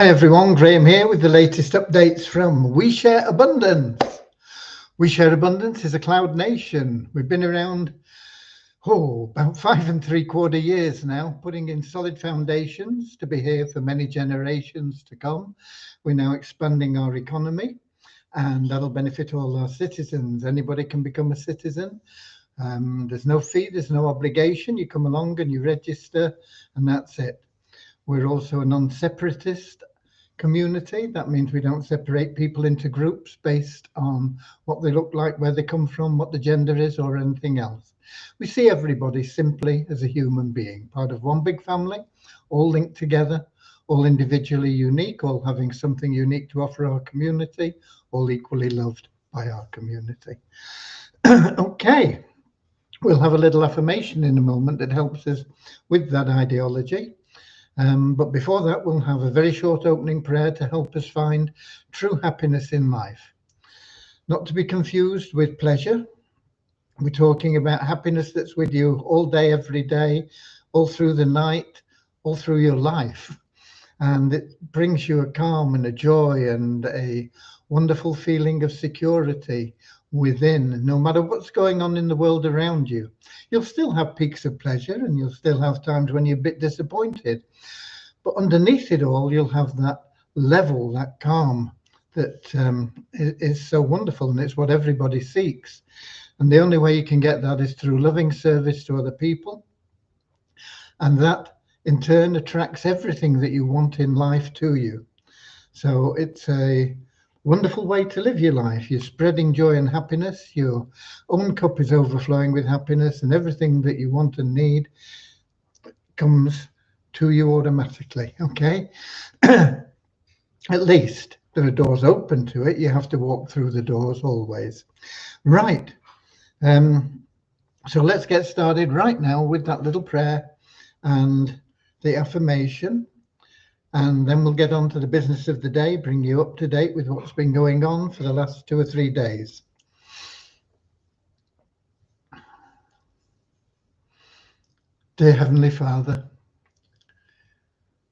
Hi everyone, Graham here with the latest updates from We Share Abundance. We Share Abundance is a cloud nation. We've been around about 5¾ years now, putting in solid foundations to be here for many generations to come. We're now expanding our economy, and that'll benefit all our citizens. Anybody can become a citizen. There's no fee, there's no obligation. You come along and you register, and that's it. We're also a non-separatist community. That means we don't separate people into groups based on what they look like, where they come from, what the gender is, or anything else. We see everybody simply as a human being, part of one big family, all linked together, all individually unique, all having something unique to offer our community, all equally loved by our community. Okay, we'll have a little affirmation in a moment that helps us with that ideology. But before that, we'll have a very short opening prayer to help us find true happiness in life. Not to be confused with pleasure. We're talking about happiness that's with you all day, every day, all through the night, all through your life. And it brings you a calm and a joy and a wonderful feeling of security within. No matter what's going on in the world around you, you'll still have peaks of pleasure and you'll still have times when you're a bit disappointed, but underneath it all you'll have that level, that calm that is so wonderful, and it's what everybody seeks. And the only way you can get that is through loving service to other people, and that in turn attracts everything that you want in life to you. So it's a wonderful way to live your life. You're spreading joy and happiness. Your own cup is overflowing with happiness, and everything that you want and need comes to you automatically. Okay. At least there are doors open to it. You have to walk through the doors always. Right. So let's get started right now with that little prayer and the affirmation. And then we'll get on to the business of the day, bring you up to date with what's been going on for the last 2 or 3 days. Dear Heavenly Father,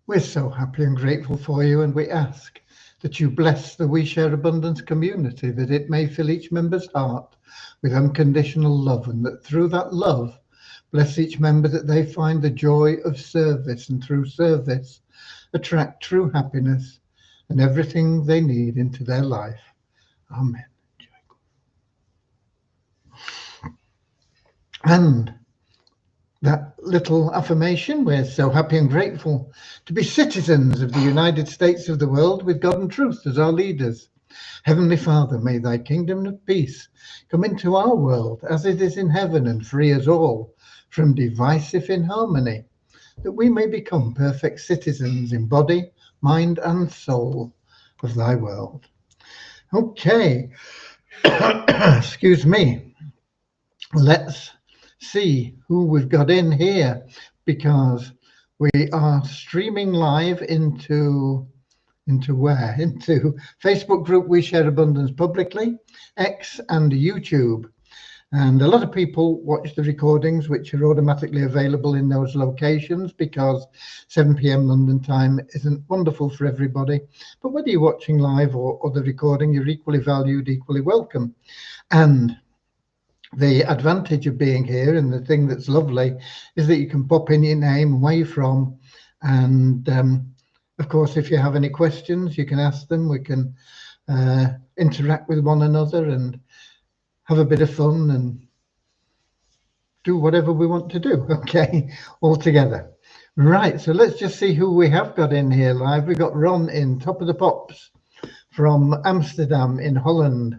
we're so happy and grateful for you, and we ask that you bless the We Share Abundance community, that it may fill each member's heart with unconditional love, and that through that love, bless each member that they find the joy of service, and through service, attract true happiness and everything they need into their life. Amen. And that little affirmation, we're so happy and grateful to be citizens of the United States of the world with God and truth as our leaders. Heavenly Father, may thy kingdom of peace come into our world as it is in heaven, and free us all from divisive inharmony, that we may become perfect citizens in body, mind, and soul of thy world. Okay, excuse me. Let's see who we've got in here, because we are streaming live into where? Into Facebook group We Share Abundance publicly, X, and YouTube. And a lot of people watch the recordings, which are automatically available in those locations, because 7 p.m. London time isn't wonderful for everybody. But whether you're watching live or the recording, you're equally valued, equally welcome. And the advantage of being here, and the thing that's lovely, is that you can pop in your name and where you're from. And of course, if you have any questions, you can ask them. We can interact with one another and have a bit of fun and do whatever we want to do, okay, all together. Right, so let's just see who we have got in here live. We've got Ron in, top of the pops, from Amsterdam in Holland,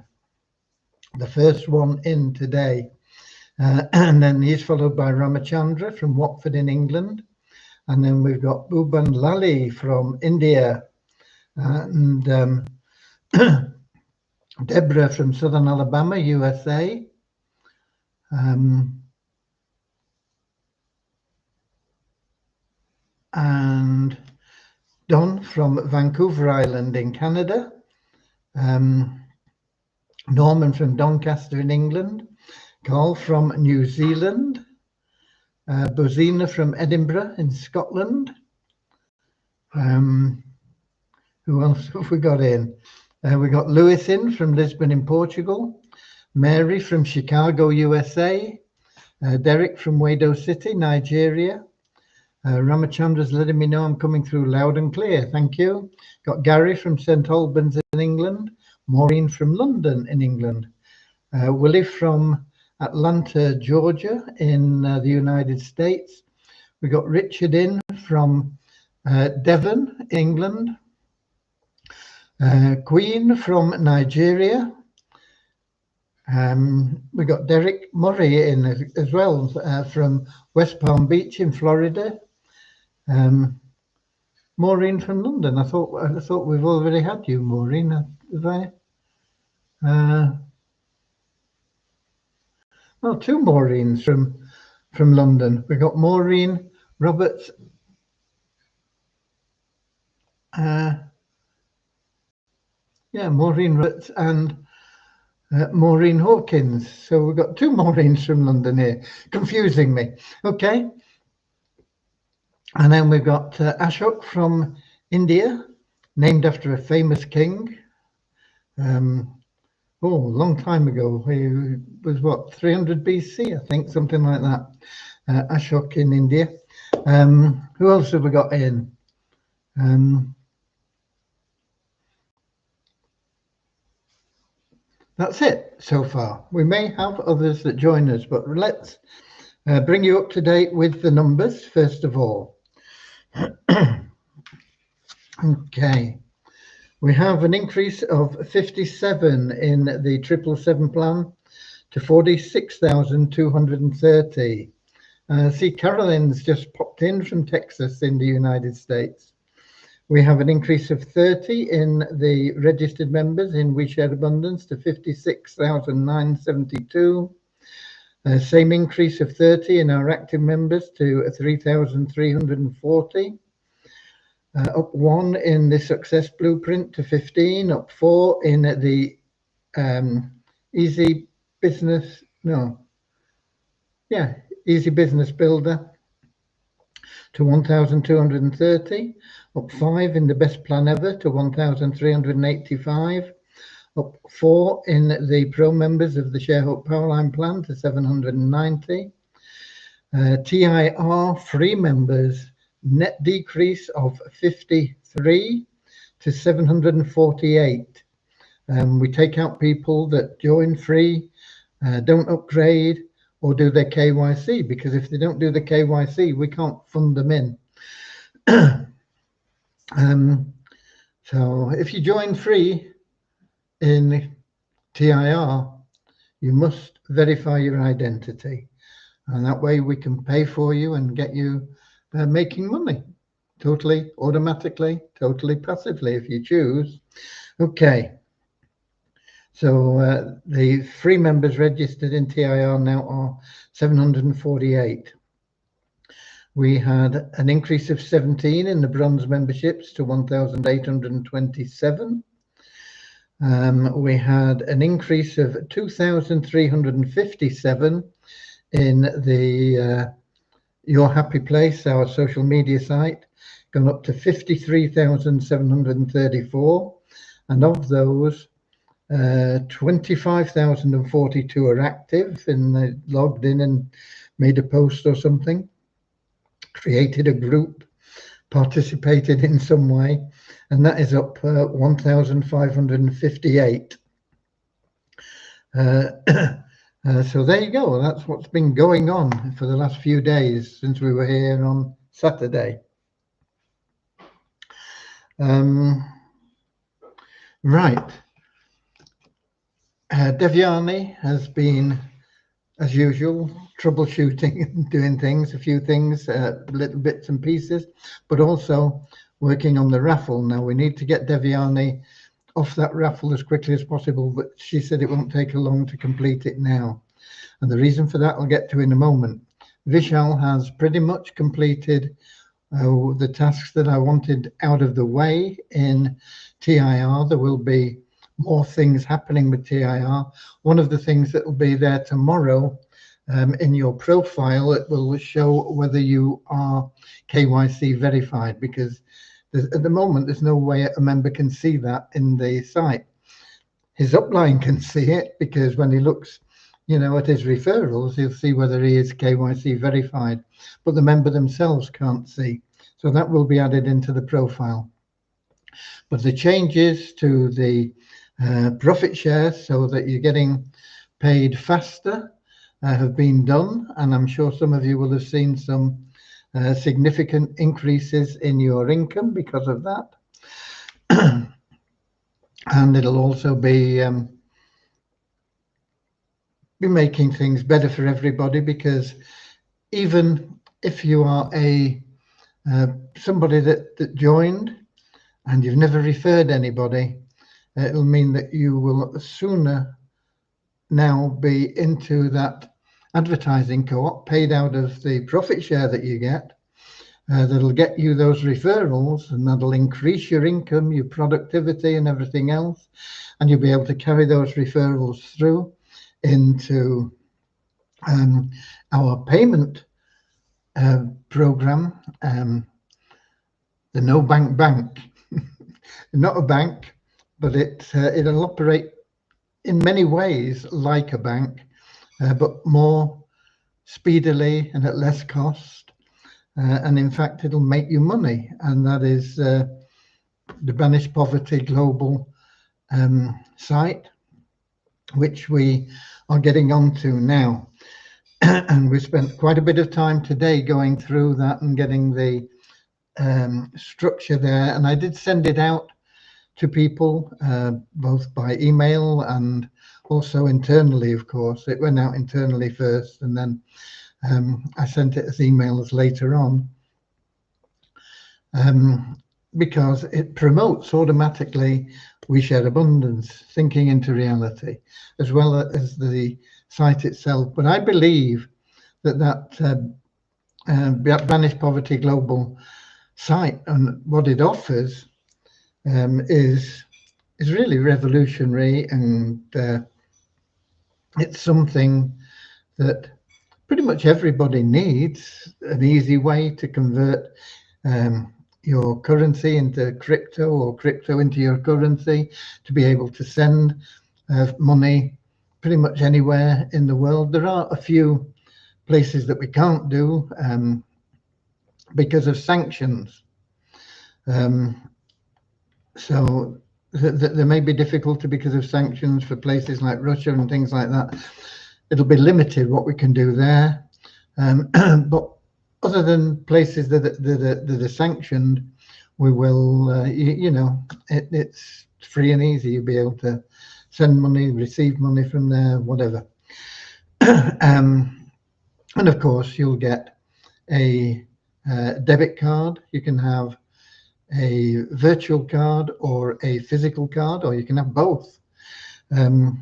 the first one in today. And then he's followed by Ramachandra from Watford in England. And then we've got Bhuban Lali from India, and Deborah from Southern Alabama, USA. And Don from Vancouver Island in Canada. Norman from Doncaster in England. Carl from New Zealand. Bozina from Edinburgh in Scotland. Who else have we got in? We got Lewis in from Lisbon in Portugal, Mary from Chicago, USA, Derek from Wado City, Nigeria. Ramachandra's letting me know I'm coming through loud and clear. Thank you. Got Gary from St Albans in England, Maureen from London in England, Willie from Atlanta, Georgia in the United States. We got Richard in from Devon, England. Queen from Nigeria. We got Derek Murray in as well from West Palm Beach in Florida. Maureen from London. I thought we've already had you, Maureen. Have I? Oh, two Maureens from London. We got Maureen Roberts. Maureen Roberts and Maureen Hawkins. So we've got two Maureens from London here, confusing me. Okay. And then we've got Ashok from India, named after a famous king. Long time ago. He was what, 300 BC, I think, something like that. Ashok in India. Who else have we got in? That's it so far. We may have others that join us, but let's bring you up to date with the numbers first of all. Okay, we have an increase of 57 in the 777 plan to 46,230. See, Carolyn's just popped in from Texas in the United States. We have an increase of 30 in the registered members in We Share Abundance to 56,972. Same increase of 30 in our active members to 3,340. Up 1 in the Success Blueprint to 15. Up 4 in the Easy Business Builder to 1,230. Up 5 in the Best Plan Ever to 1,385. Up 4 in the Pro members of the Share Hope Powerline Plan to 790. TIR free members net decrease of 53 to 748. We take out people that join free, don't upgrade, or do their KYC, because if they don't do the KYC, we can't fund them in. So if you join free in TIR, you must verify your identity, and that way we can pay for you and get you making money totally automatically, totally passively if you choose. Okay, so the free members registered in TIR now are 748. We had an increase of 17 in the bronze memberships to 1,827. We had an increase of 2,357 in the Your Happy Place, our social media site, gone up to 53,734. And of those, 25,042 are active and logged in and made a post or something, created a group, participated in some way, and that is up 1,558. So there you go. That's what's been going on for the last few days since we were here on Saturday. Right. Devyani has been, as usual, troubleshooting and doing things, a few things, little bits and pieces, but also working on the raffle. Now we need to get Devyani off that raffle as quickly as possible, but she said it won't take her long to complete it now. And the reason for that I'll get to in a moment. Vishal has pretty much completed the tasks that I wanted out of the way in TIR. There will be more things happening with TIR. One of the things that will be there tomorrow in your profile, it will show whether you are KYC verified, because At the moment, there's no way a member can see that in the site. His upline can see it, because when he looks, at his referrals, he'll see whether he is KYC verified, but the member themselves can't see. So that will be added into the profile. But the changes to the profit share, so that you're getting paid faster, have been done, and I'm sure some of you will have seen some significant increases in your income because of that. And it'll also be making things better for everybody, because even if you are somebody that joined and you've never referred anybody, it'll mean that you will sooner now be into that advertising co-op paid out of the profit share that you get. That'll get you those referrals, and that'll increase your income, your productivity, and everything else. And you'll be able to carry those referrals through into our payment program, the No Bank Bank. Not a bank, but it'll operate in many ways like a bank, but more speedily and at less cost. And in fact, it'll make you money, and that is the Banish Poverty Global site, which we are getting onto now. And we spent quite a bit of time today going through that and getting the structure there. And I did send it out to people, both by email and also internally, of course. It went out internally first, and then I sent it as emails later on, because it promotes automatically We Share Abundance, thinking into reality, as well as the site itself. But I believe that Banish Poverty Global site and what it offers is really revolutionary, and it's something that pretty much everybody needs, an easy way to convert your currency into crypto, or crypto into your currency, to be able to send money pretty much anywhere in the world. There are a few places that we can't do because of sanctions. So there may be difficulty because of sanctions for places like Russia and things like that. It'll be limited what we can do there. But other than places that are sanctioned, we will, it's free and easy. You'll be able to send money, receive money from there, whatever. And of course, you'll get a debit card. You can have a virtual card or a physical card, or you can have both. That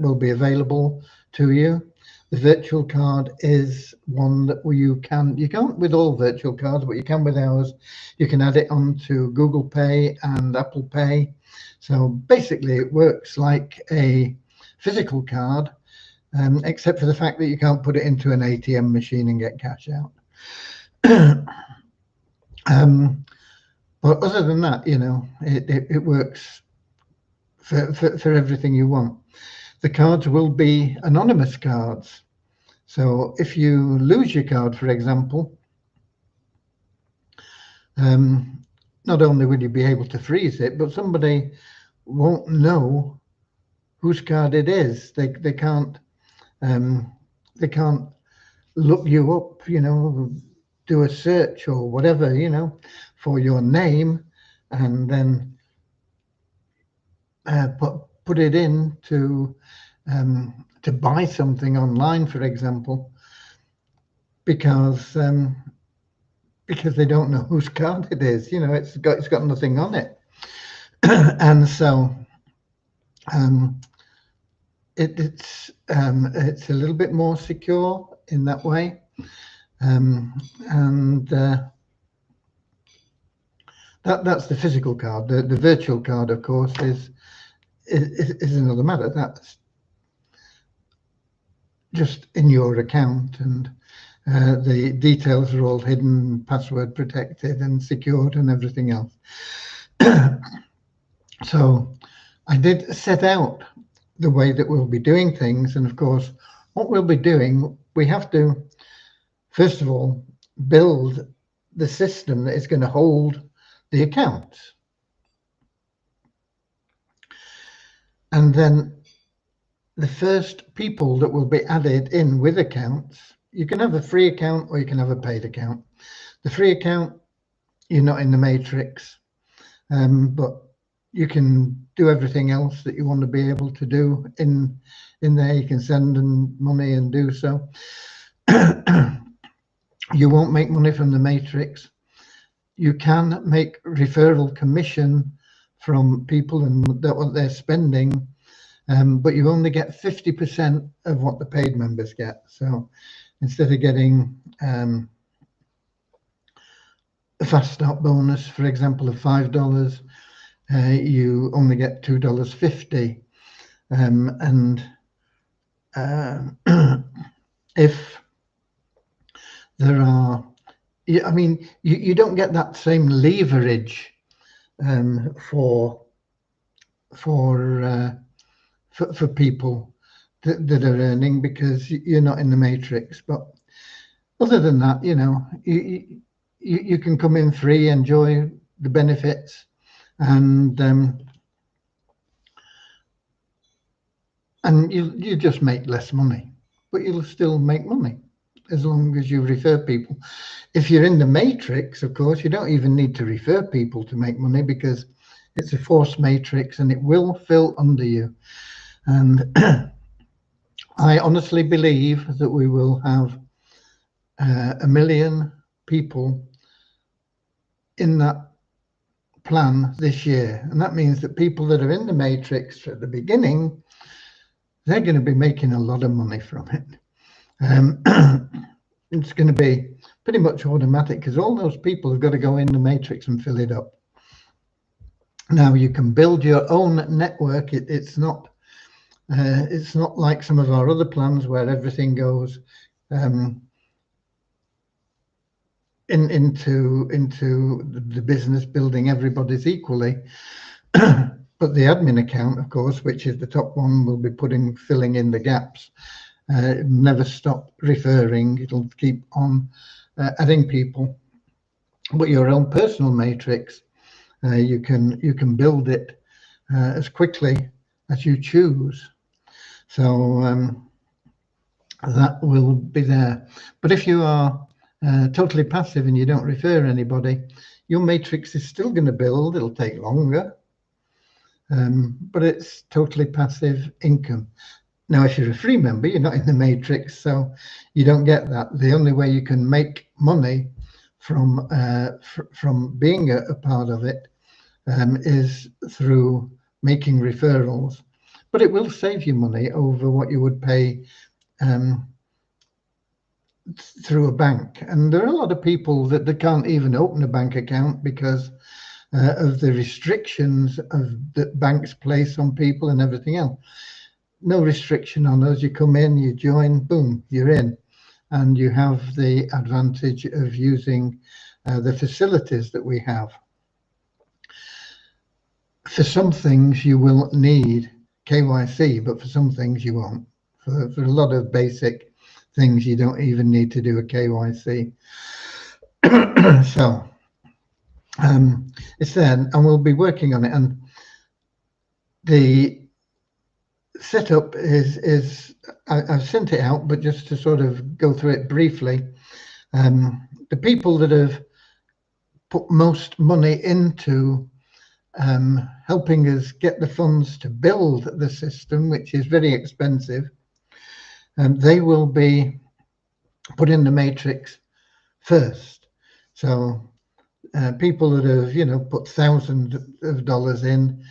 will be available to you. The virtual card is one that you can't with all virtual cards, but you can with ours. You can add it onto Google Pay and Apple Pay. So basically it works like a physical card, except for the fact that you can't put it into an ATM machine and get cash out. But other than that, it works for everything you want. The cards will be anonymous cards. So if you lose your card, for example, not only will you be able to freeze it, but somebody won't know whose card it is. They can't look you up, do a search or whatever, for your name, and then put it in to buy something online, for example, because they don't know whose card it is. It's got nothing on it. And so it's a little bit more secure in that way. And that's the physical card. The virtual card, of course, is another matter. That's just in your account, and The details are all hidden, password protected and secured and everything else. So I did set out the way that we'll be doing things. And of course, what we'll be doing, we have to, first of all, build the system that is going to hold the accounts. And then the first people that will be added in with accounts, you can have a free account or you can have a paid account. The free account, you're not in the matrix, but you can do everything else that you want to be able to do in there. You can send money and do so. You won't make money from the matrix. You can make referral commission from people and what they're spending, but you only get 50% of what the paid members get. So instead of getting a fast start bonus, for example, of $5, you only get $2.50. And if there are, I mean, you don't get that same leverage for people that are earning, because you're not in the matrix. But other than that, you know, you can come in free, enjoy the benefits, and you just make less money, but you'll still make money as long as you refer people. If you're in the matrix, of course, you don't even need to refer people to make money, because it's a forced matrix and it will fill under you. And I honestly believe that we will have 1 million people in that plan this year. And that means that people that are in the matrix at the beginning, they're going to be making a lot of money from it. It's going to be pretty much automatic, because all those people have got to go in the matrix and fill it up. Now you can build your own network. It's not like some of our other plans where everything goes into the business building. Everybody's equally. But the admin account, of course, which is the top one, will be filling in the gaps. Never stop referring. It'll keep on adding people. But your own personal matrix, you can build it as quickly as you choose. So that will be there. But if you are totally passive and you don't refer anybody, your matrix is still going to build. It'll take longer, but it's totally passive income. Now, if you're a free member, you're not in the matrix, so you don't get that. The only way you can make money from being a part of it is through making referrals. But it will save you money over what you would pay through a bank. And there are a lot of people that can't even open a bank account because of the restrictions that banks place on people and everything else. No restriction on us. You come in, you join, boom, you're in, and you have the advantage of using the facilities that we have. For some things you will need KYC, but for some things you won't. For a lot of basic things, you don't even need to do a KYC. So it's there, and we'll be working on it. And the setup is I've sent it out, but just to sort of go through it briefly, the people that have put most money into helping us get the funds to build the system, which is very expensive, they will be put in the matrix first. So people that have, you know, put thousands of dollars in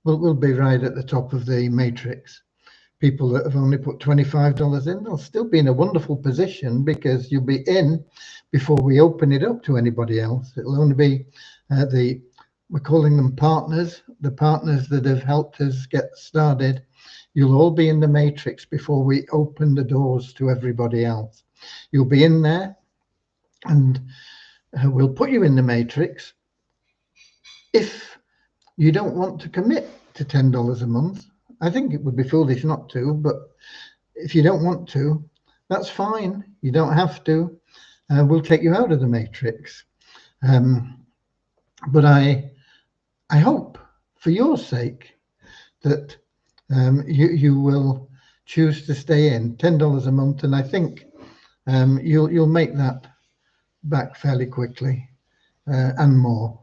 will be right at the top of the matrix. People that have only put $25 in, they'll still be in a wonderful position, because you'll be in before we open it up to anybody else. It'll only be we're calling them partners, the partners that have helped us get started. You'll all be in the matrix before we open the doors to everybody else. You'll be in there, and we'll put you in the matrix. If you don't want to commit to $10 a month, I think it would be foolish not to, but if you don't want to, that's fine. You don't have to. We'll take you out of the matrix. But I hope, for your sake, that you will choose to stay in $10 a month, and I think you'll make that back fairly quickly and more.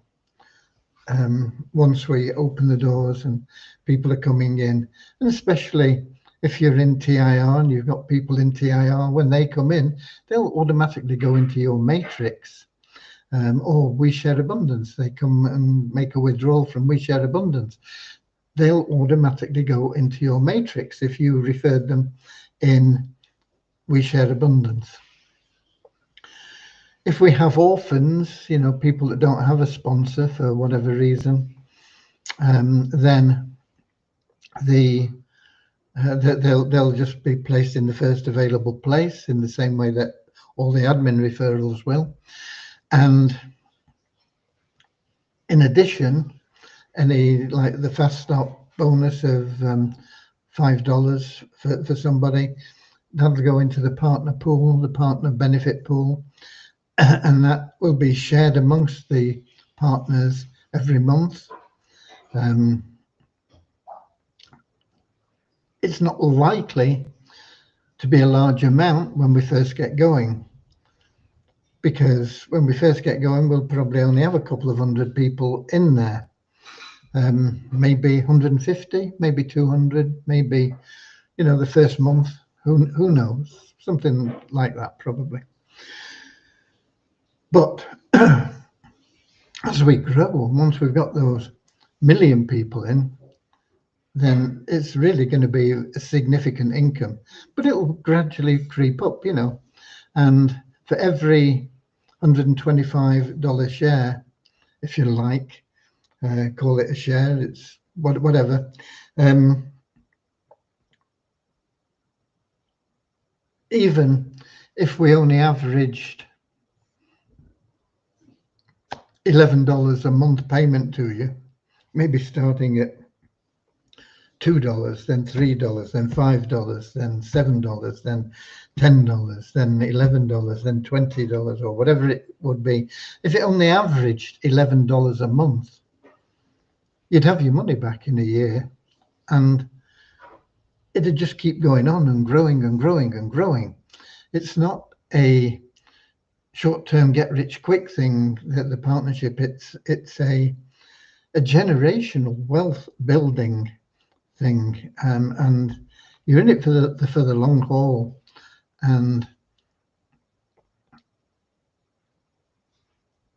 Once we open the doors and people are coming in, and especially if you're in TIR and you've got people in TIR, when they come in, they'll automatically go into your matrix. Or We Share Abundance, they come and make a withdrawal from We Share Abundance. They'll automatically go into your matrix if you referred them in We Share Abundance. If we have orphans, people that don't have a sponsor for whatever reason, then they'll just be placed in the first available place in the same way that all the admin referrals will. And in addition, like the Fast Start bonus of $5 for somebody, that'll go into the partner pool, the partner benefit pool, and that will be shared amongst the partners every month. It's not likely to be a large amount when we first get going, because when we first get going, we'll probably only have a couple of hundred people in there. Maybe 150, maybe 200, maybe, the first month, who knows, something like that probably. But as we grow, once we've got those million people in, then it's really going to be a significant income, but it'll gradually creep up, and for every $125 share, if you like, call it a share, it's whatever. Even if we only averaged $11 a month payment to you, maybe starting at $2, then $3, then $5, then $7, then $10, then $11, then $20, or whatever it would be. If it only averaged $11 a month, you'd have your money back in a year, and it'd just keep going on and growing and growing and growing. It's not a short-term get-rich-quick thing, that the partnership. It's a generational wealth building thing, and you're in it for the long haul. And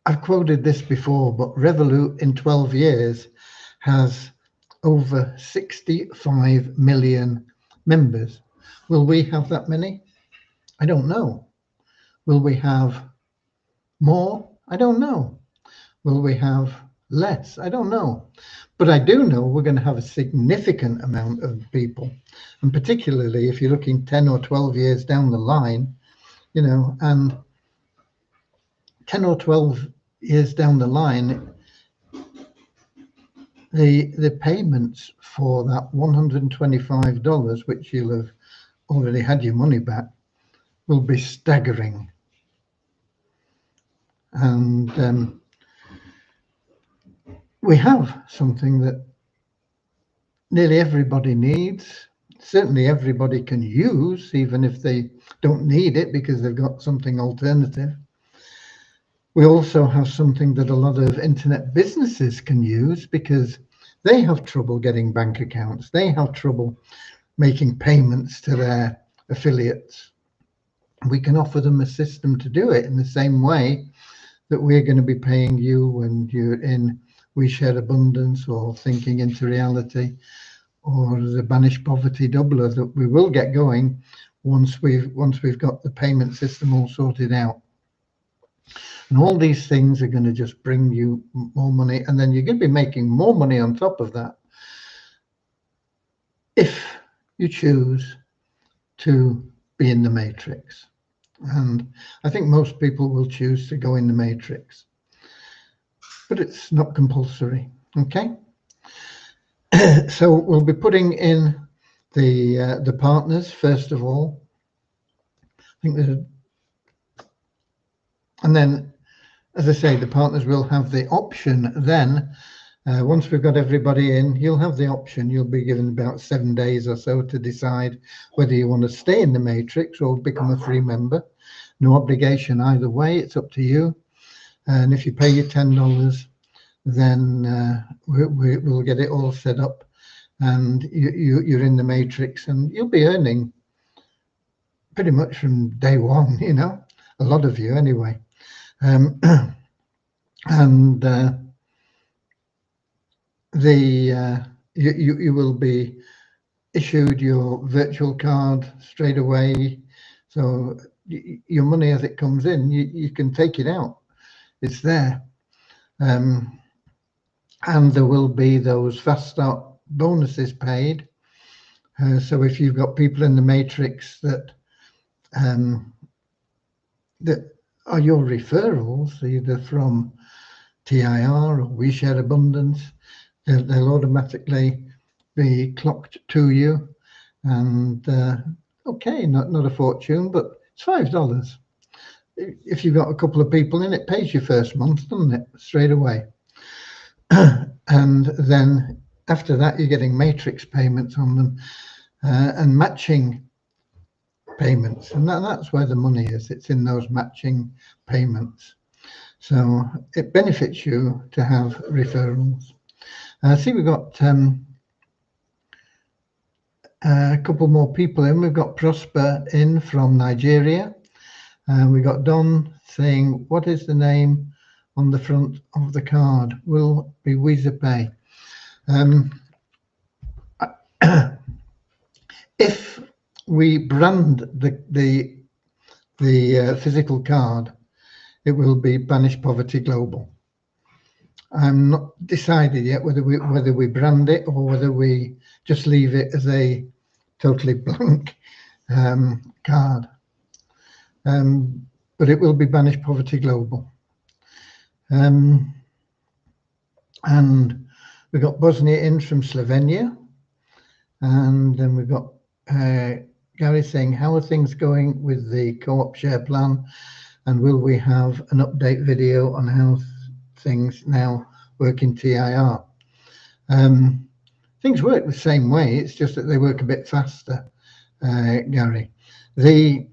I've quoted this before, but Revolut in 12 years has over 65 million members. Will we have that many? I don't know. Will we have more? I don't know. Will we have less? I don't know. But I do know we're going to have a significant amount of people, and particularly if you're looking 10 or 12 years down the line, and 10 or 12 years down the line, the payments for that $125, which you'll have already had your money back, will be staggering. And we have something that nearly everybody needs. Certainly everybody can use, even if they don't need it because they've got something alternative. We also have something that a lot of internet businesses can use because they have trouble getting bank accounts. They have trouble making payments to their affiliates. We can offer them a system to do it in the same way that we're going to be paying you when you're in We Share Abundance or Thinking into Reality or the Banish Poverty Doubler, that we will get going once we've got the payment system all sorted out. And all these things are going to just bring you more money, and then you're going to be making more money on top of that if you choose to be in the matrix. And I think most people will choose to go in the matrix, but it's not compulsory. Okay. So we'll be putting in the partners first of all. I think and then, as I say, the partners will have the option then. Once we've got everybody in, you'll have the option. You'll be given about 7 days or so to decide whether you want to stay in the matrix or become a free member. No obligation either way. It's up to you. And if you pay your $10, then we'll get it all set up, and you're in the matrix, and you'll be earning pretty much from day one. You know, a lot of you anyway. And you will be issued your virtual card straight away, so your money as it comes in, you can take it out. It's there. And there will be those fast start bonuses paid. So if you've got people in the matrix that are your referrals, either from TIR or We Share Abundance, they'll automatically be clocked to you. And okay, not a fortune, but it's $5. If you've got a couple of people in, it pays your first month, doesn't it? Straight away. And then after that, you're getting matrix payments on them and matching payments. And that's where the money is. It's in those matching payments. So it benefits you to have referrals. I see we've got a couple more people in. We've got Prosper in from Nigeria. We got Don saying, what is the name on the front of the card? Will be Visa Pay. If we brand the physical card, it will be Banish Poverty Global. I'm not decided yet whether we brand it or whether we just leave it as a totally blank card. But it will be Banish Poverty Global. And we've got Bosnia in from Slovenia. And then we've got Gary saying, how are things going with the co-op share plan? And will we have an update video on how things now work in TIR? Things work the same way. It's just that they work a bit faster, Gary. The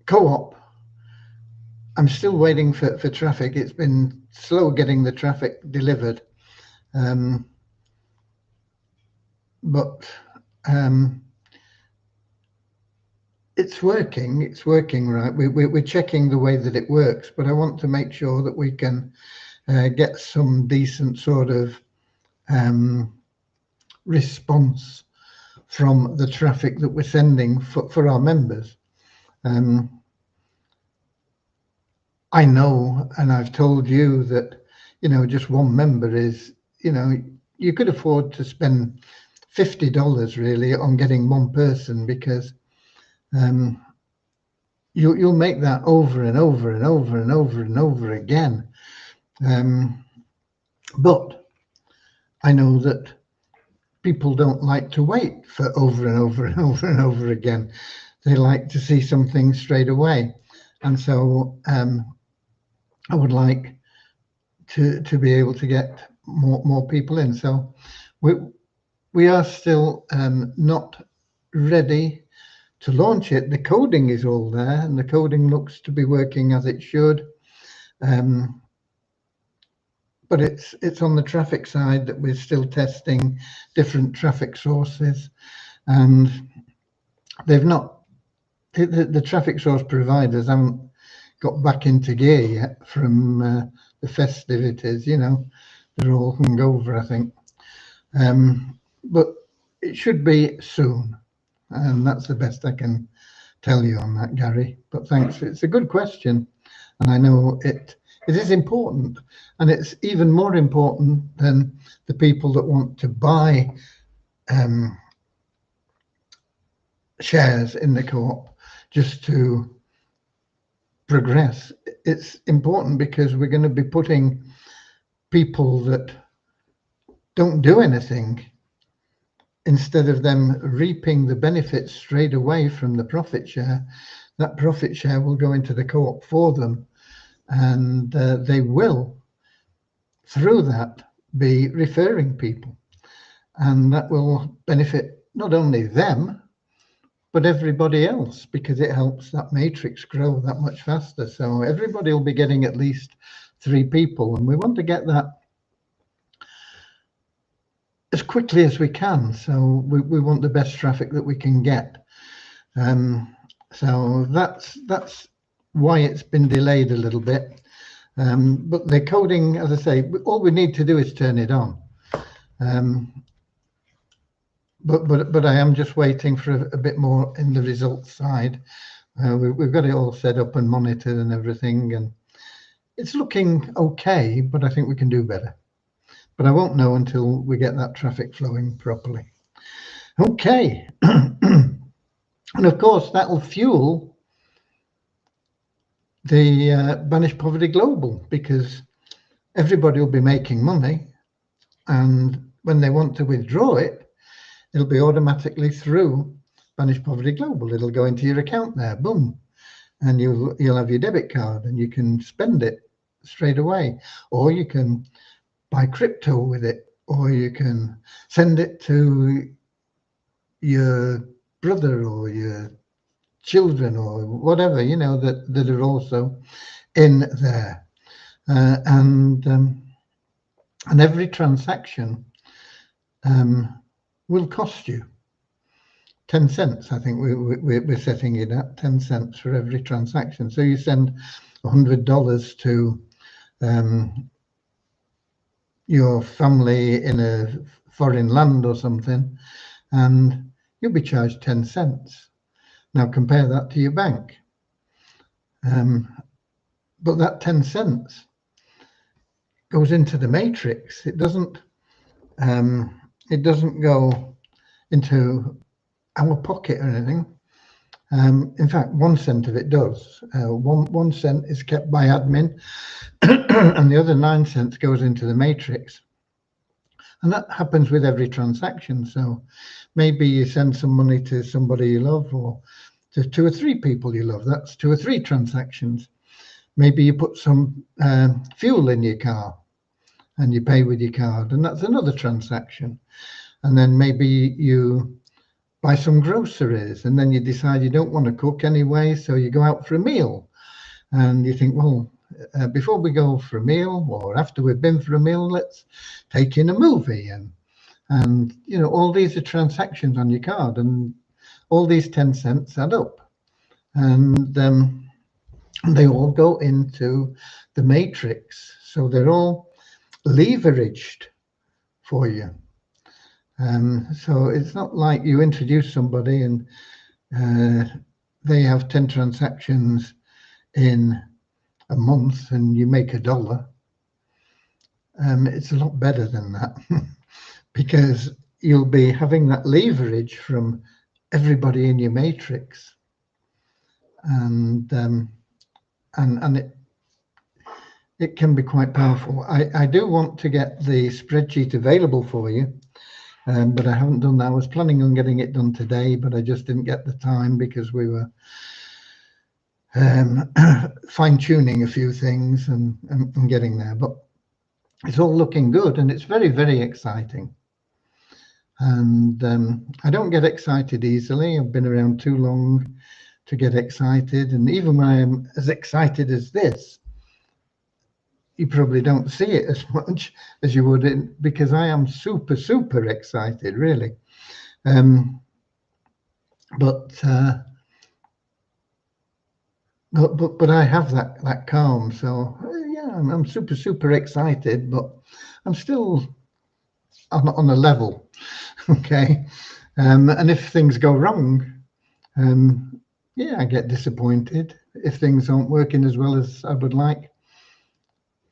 co-op, I'm still waiting for traffic. It's been slow getting the traffic delivered. But it's working right. We're checking the way that it works, but I want to make sure that we can get some decent sort of response from the traffic that we're sending for our members. I know, and I've told you that, you know, just one member is, you know, you could afford to spend $50 really on getting one person, because you'll make that over and over and over and over and over again. But I know that people don't like to wait for over and over and over and over again. They like to see something straight away. And so I would like to be able to get more people in. So we are still not ready to launch it. The coding is all there, and the coding looks to be working as it should. But it's on the traffic side that we're still testing different traffic sources, and they've not, the traffic source providers haven't got back into gear yet from the festivities. You know, they're all hungover, I think. But it should be soon, and that's the best I can tell you on that, Gary. But thanks. It's a good question, and I know it is important, and it's even more important than the people that want to buy shares in the co-op just to progress. It's important because we're going to be putting people that don't do anything, instead of them reaping the benefits straight away from the profit share, that profit share will go into the co-op for them, and they will, through that, be referring people, and that will benefit not only them but everybody else, because it helps that matrix grow that much faster. So everybody will be getting at least 3 people, and we want to get that as quickly as we can. So we want the best traffic that we can get. So that's why it's been delayed a little bit. But the coding, as I say, all we need to do is turn it on. But I am just waiting for a bit more in the results side. We've got it all set up and monitored and everything, and it's looking okay, but I think we can do better. But I won't know until we get that traffic flowing properly. Okay. And of course, that will fuel the Banish Poverty Global, because everybody will be making money, and when they want to withdraw it, it'll be automatically through Banish Poverty Global. It'll go into your account there, boom, and you'll have your debit card and you can spend it straight away, or you can buy crypto with it, or you can send it to your brother or your children or whatever, you know, that are also in there. And every transaction will cost you 10 cents. I think we're setting it at 10 cents for every transaction. So you send $100 to your family in a foreign land or something, and you'll be charged 10 cents. Now compare that to your bank. But that 10 cents goes into the matrix. It doesn't go into our pocket or anything. In fact, 1 cent of it does. 1 cent is kept by admin, and the other 9 cents goes into the matrix. And that happens with every transaction. So maybe you send some money to somebody you love, or to 2 or 3 people you love. That's 2 or 3 transactions. Maybe you put some fuel in your car and you pay with your card, and that's another transaction. And then maybe you buy some groceries, and then you decide you don't want to cook anyway, so you go out for a meal, and you think, well, before we go for a meal, or after we've been for a meal, let's take in a movie. And you know, all these are transactions on your card, and all these 10 cents add up, and they all go into the matrix. So they're all leveraged for you. So it's not like you introduce somebody and they have 10 transactions in a month and you make $1. It's a lot better than that because you'll be having that leverage from everybody in your matrix, and it can be quite powerful. I do want to get the spreadsheet available for you, but I haven't done that. I was planning on getting it done today, but I just didn't get the time because we were fine-tuning a few things and getting there. But it's all looking good, and it's very, very exciting. And I don't get excited easily. I've been around too long to get excited. And even when I'm as excited as this, you probably don't see it as much as you would, because I am super, super excited, really. But I have that calm. So yeah, I'm super, super excited, but I'm still on a level. Okay. And if things go wrong, yeah, I get disappointed if things aren't working as well as I would like.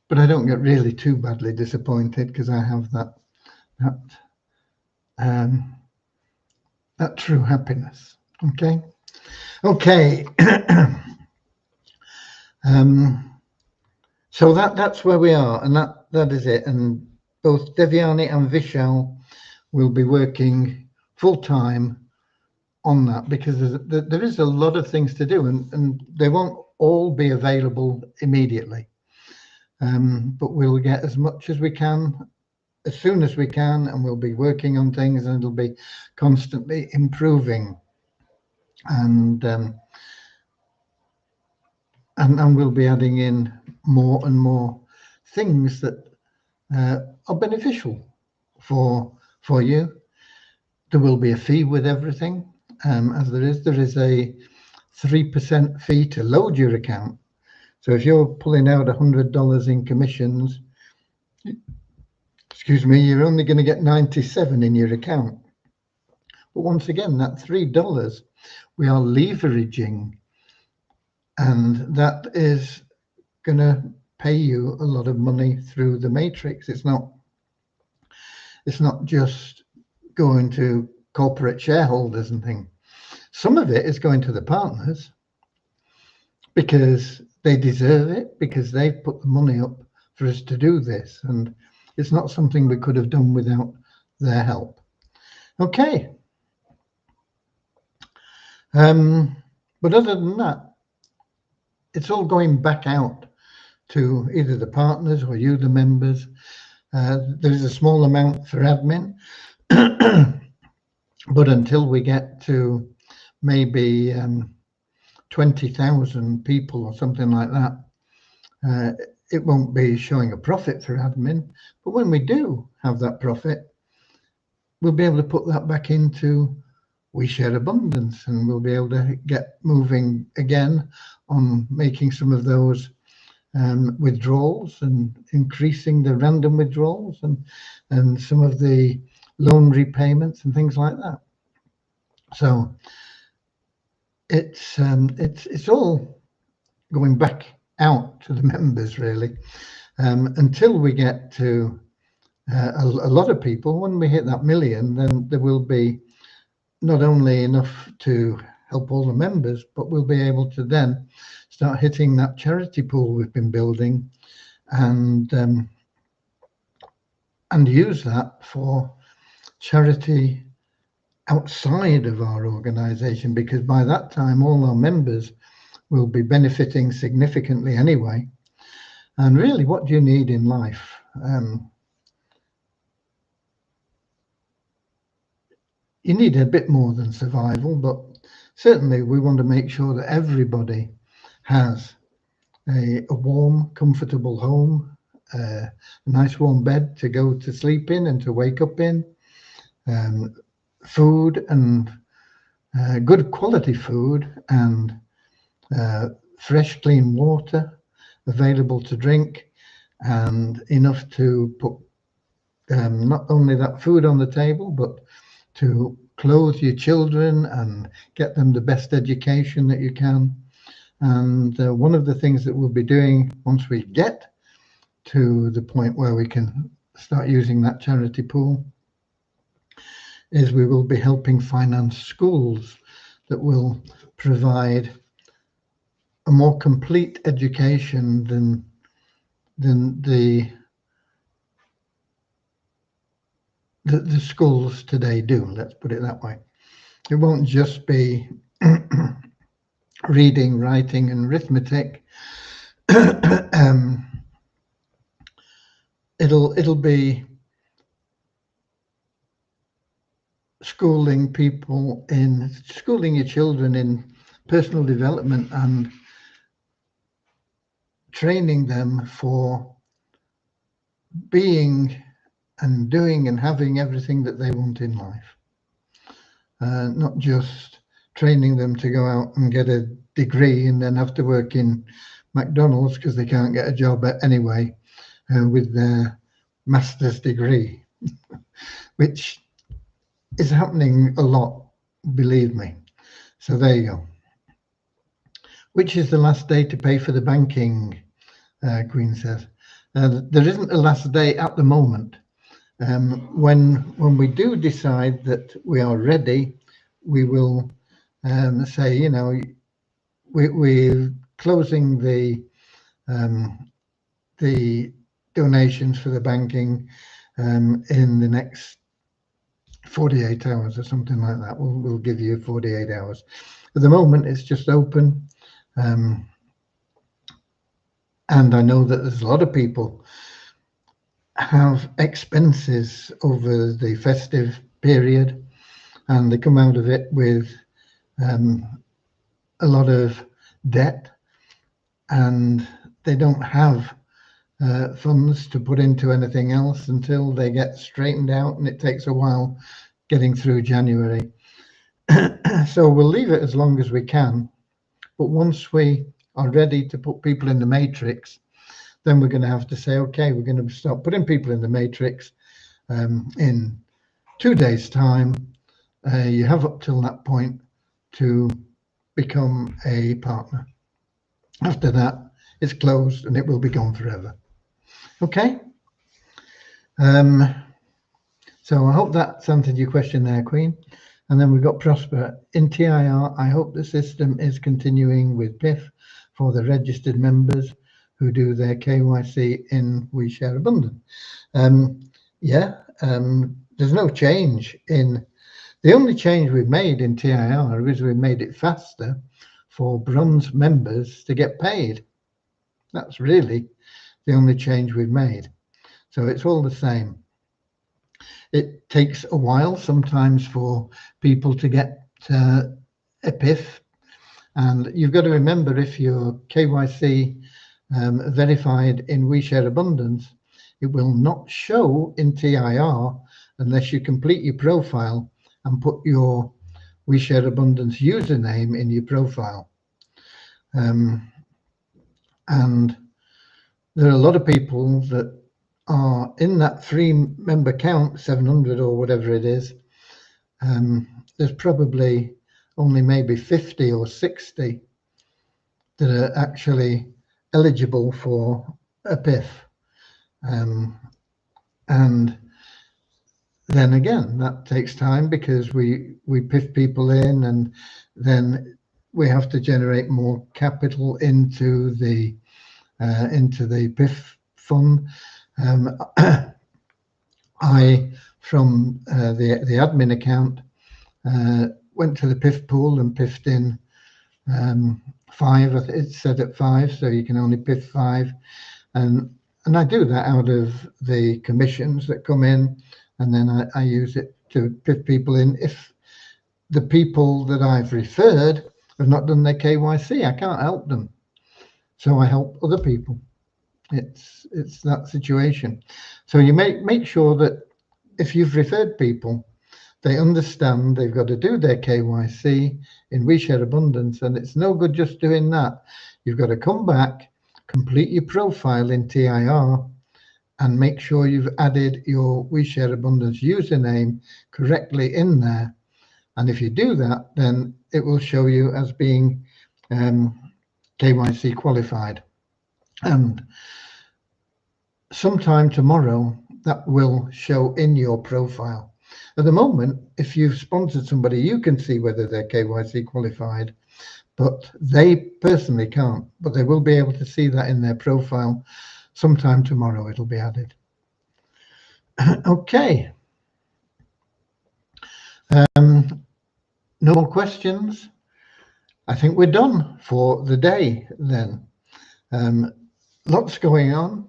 But I don't get really too badly disappointed because I have that true happiness. Okay. So that's where we are, and that is it. And both Devyani and Vishal will be working full time on that, because there is a lot of things to do, and they won't all be available immediately. But we'll get as much as we can as soon as we can, and we'll be working on things, and it'll be constantly improving, and we'll be adding in more and more things that are beneficial for you. There will be a fee with everything, as there is a 3% fee to load your account. So if you're pulling out $100 in commissions, excuse me, you're only going to get 97 in your account. But once again, that $3 we are leveraging, and that is going to pay you a lot of money through the matrix. It's not just going to corporate shareholders and things. Some of it is going to the partners because they deserve it, because they've put the money up for us to do this, and it's not something we could have done without their help. Okay. But other than that, it's all going back out to either the partners or you, the members. There is a small amount for admin, but until we get to maybe 20,000 people or something like that, it won't be showing a profit for admin. But when we do have that profit, we'll be able to put that back into We Share Abundance, and we'll be able to get moving again on making some of those withdrawals and increasing the random withdrawals and some of the loan repayments and things like that. So it's all going back out to the members, really, until we get to a lot of people. When we hit that million, then there will be not only enough to help all the members, but we'll be able to then start hitting that charity pool we've been building, and use that for charity outside of our organization, because by that time all our members will be benefiting significantly anyway. And really, what do you need in life? You need a bit more than survival, but certainly we want to make sure that everybody has a warm, comfortable home, a nice warm bed to go to sleep in and to wake up in, food, and good quality food, and fresh, clean water available to drink, and enough to put not only that food on the table, but to clothe your children and get them the best education that you can. And one of the things that we'll be doing once we get to the point where we can start using that charity pool is we will be helping finance schools that will provide a more complete education than the schools today do. Let's put it that way. It won't just be reading, writing, and arithmetic. It'll be schooling your children in personal development and training them for being and doing and having everything that they want in life. Not just training them to go out and get a degree and then have to work in McDonald's because they can't get a job anyway with their master's degree, which is happening a lot, believe me. So there you go. Which is the last day to pay for the banking, Queen says. There isn't a last day at the moment. When we do decide that we are ready, we will say, you know, we're closing the donations for the banking in the next 48 hours or something like that. We'll give you 48 hours. At the moment, it's just open. And I know that there's a lot of people have expenses over the festive period, and they come out of it with a lot of debt, and they don't have funds to put into anything else until they get straightened out, and it takes a while getting through January. So we'll leave it as long as we can, but once we are ready to put people in the matrix, then we're going to have to say, okay, we're going to start putting people in the matrix in 2 days' time. You have up till that point to become a partner. After that, it's closed and it will be gone forever. Okay. So I hope that's answered your question there, Queen. And then we've got Prosper. In TIR, I hope the system is continuing with PIF for the registered members who do their KYC in We Share Abundance. There's no change in. The only change we've made in TIR is we've made it faster for bronze members to get paid. That's really the only change we've made. So it's all the same. It takes a while sometimes for people to get a PIF. And you've got to remember, if you're KYC verified in We Share Abundance, it will not show in TIR unless you complete your profile and put your We Share Abundance username in your profile. And there are a lot of people that are in that free member count, 700 or whatever it is. There's probably only maybe 50 or 60 that are actually eligible for a PIF. And then again, that takes time because we PIF people in, and then we have to generate more capital into the PIF fund. I, from the admin account, went to the PIF pool and PIFed in 5. It's set at 5, so you can only PIF 5, and I do that out of the commissions that come in, and then I use it to PIF people in. If the people that I've referred have not done their KYC, I can't help them, so I help other people. It's that situation. So you make sure that if you've referred people, they understand they've got to do their KYC in We Share Abundance, and it's no good just doing that. You've got to come back, complete your profile in TIR, and make sure you've added your We Share Abundance username correctly in there. And if you do that, then it will show you as being KYC qualified. And sometime tomorrow, that will show in your profile. At the moment, if you've sponsored somebody, you can see whether they're KYC qualified, but they personally can't. But they will be able to see that in their profile. Sometime tomorrow, it'll be added. Okay. No more questions. I think we're done for the day then. Lots going on.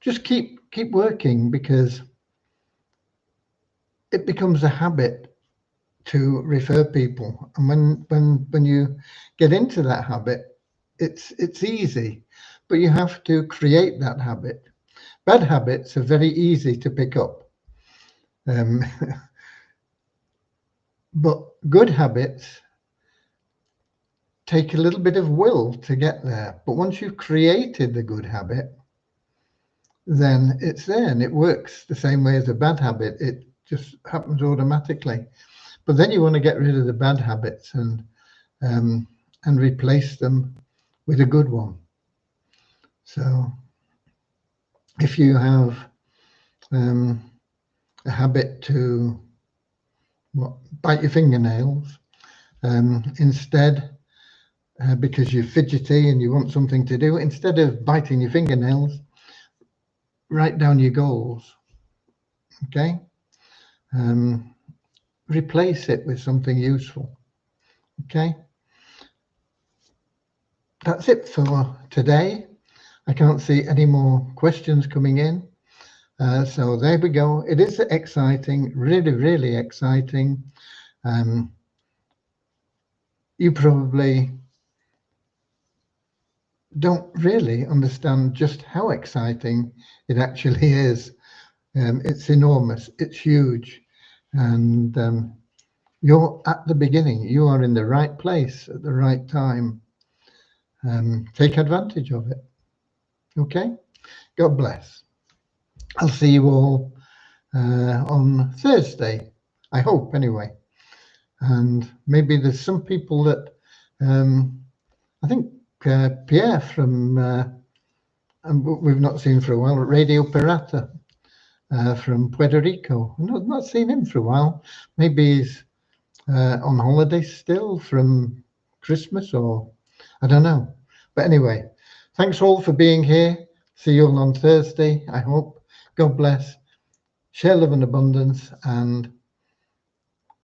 Just keep working, because it becomes a habit to refer people, and when you get into that habit, it's easy, but you have to create that habit. Bad habits are very easy to pick up, but good habits take a little bit of will to get there. But once you've created the good habit, then it's there and it works the same way as a bad habit. It just happens automatically. But then you want to get rid of the bad habits and replace them with a good one. So if you have a habit to bite your fingernails, Instead, because you're fidgety and you want something to do, instead of biting your fingernails, write down your goals. Okay? Replace it with something useful. Okay? That's it for today. I can't see any more questions coming in. So there we go. It is exciting, really, really exciting. You probably don't really understand just how exciting it actually is. It's enormous, it's huge, and you're at the beginning. You are in the right place at the right time. Take advantage of it. Okay? God bless. I'll see you all on Thursday, I hope, anyway. And maybe there's some people that I think Pierre from we've not seen for a while, Radio Pirata from Puerto Rico. I've not seen him for a while. Maybe he's on holiday still from Christmas, or I don't know. But anyway, thanks all for being here. See you all on Thursday, I hope. God bless. Share love and abundance, and